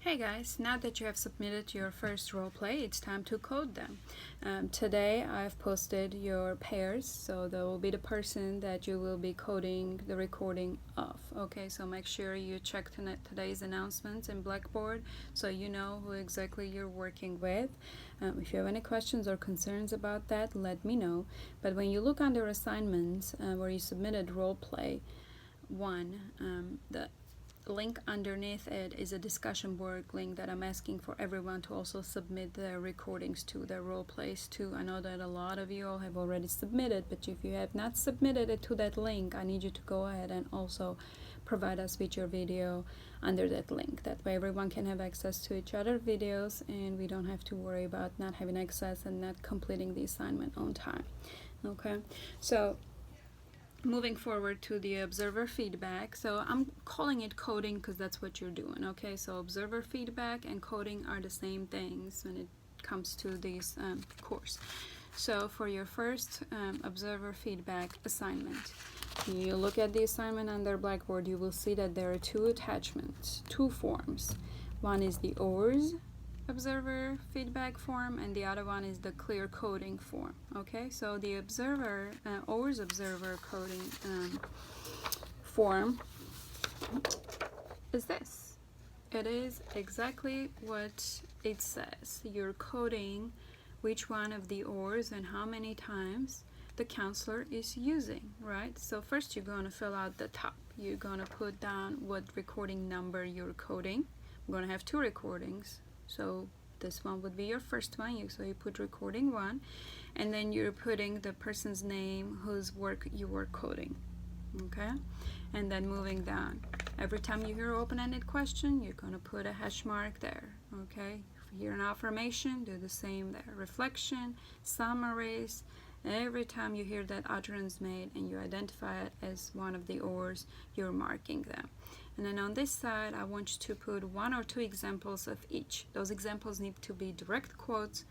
Hey guys, now that you have submitted your first role play, it's time to code them. Today I've posted your pairs, so there will be the person that you will be coding the recording of. Okay, so make sure you check today's announcements in Blackboard so you know who exactly you're working with. If you have any questions or concerns about that, let me know. But when you look under assignments where you submitted role play 1, the link underneath it is a discussion board link that I'm asking for everyone to also submit their recordings to, their role plays too. I know that a lot of you all have already submitted, but if you have not submitted it to that link, I need you to go ahead and also provide us with your video under that link. That way everyone can have access to each other's videos and we don't have to worry about not having access and not completing the assignment on time. Okay, so moving forward to the observer feedback. So I'm calling it coding because that's what you're doing. Okay, so observer feedback and coding are the same things when it comes to this course. So for your first observer feedback assignment, you look at the assignment under Blackboard, you will see that there are two attachments, two forms. One is the ORS observer feedback form and the other one is the clear coding form. Okay, so the ORS observer coding form is this. It is exactly what it says. You're coding which one of the ORs and how many times the counselor is using, right? So first you're going to fill out the top. You're going to put down what recording number you're coding. I'm going to have two recordings. So this one would be your first one, so you put recording 1, and then you're putting the person's name whose work you were coding. Okay, and then moving down, every time you hear open-ended question, you're going to put a hash mark there. Okay, if you hear an affirmation, do the same there. Reflection, summaries, every time you hear that utterance made and you identify it as one of the ORs, you're marking them. And then on this side, I want you to put 1 or 2 examples of each. Those examples need to be direct quotes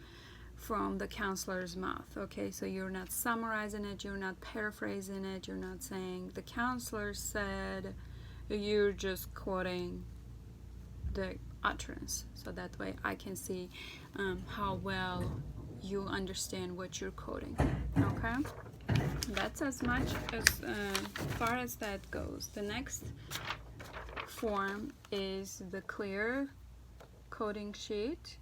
from the counselor's mouth. Okay, so you're not summarizing it, you're not paraphrasing it, you're not saying the counselor said, you're just quoting the utterance. So that way I can see how well you understand what you're coding. Okay, that's as much as far as that goes. The next form is the clear coding sheet.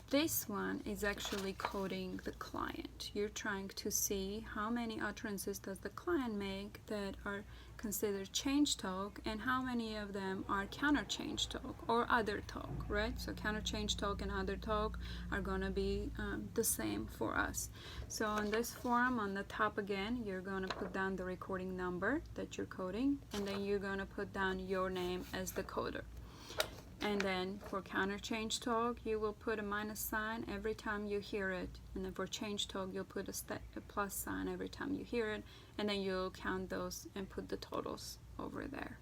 This one is actually coding the client. You're trying to see how many utterances does the client make that are considered change talk and how many of them are counter change talk or other talk, right? So counter change talk and other talk are going to be the same for us. So on this form, on the top again, you're going to put down the recording number that you're coding, and then you're going to put down your name as the coder. And then for counter change talk, you will put a minus sign every time you hear it. And then for change talk, you'll put a plus sign every time you hear it. And then you'll count those and put the totals over there.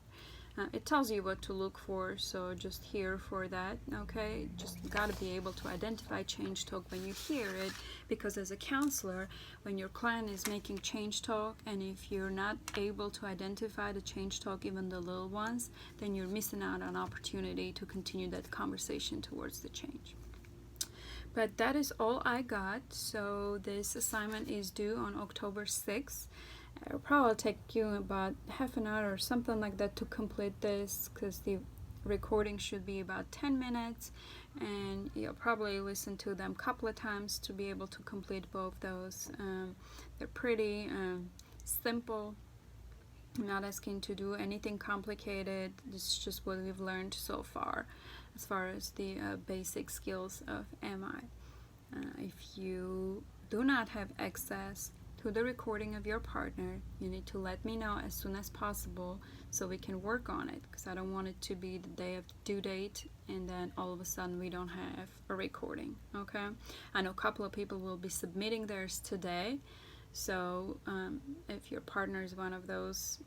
It tells you what to look for, so just here for that, okay? Just got to be able to identify change talk when you hear it, because as a counselor, when your client is making change talk, and if you're not able to identify the change talk, even the little ones, then you're missing out on opportunity to continue that conversation towards the change. But that is all I got. So this assignment is due on October 6th. It'll probably take you about half an hour or something like that to complete this, because the recording should be about 10 minutes and you'll probably listen to them a couple of times to be able to complete both those. They're pretty simple. I'm not asking to do anything complicated. This is just what we've learned so far as the basic skills of MI. If you do not have access to the recording of your partner, you need to let me know as soon as possible so we can work on it, because I don't want it to be the day of due date and then all of a sudden we don't have a recording. Okay, I know a couple of people will be submitting theirs today, so if your partner is one of those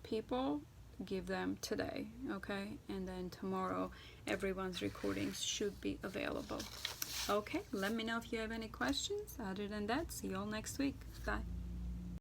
people, give them today, okay? And then tomorrow everyone's recordings should be available. Okay, let me know if you have any questions. Other than that, see you all next week. Bye.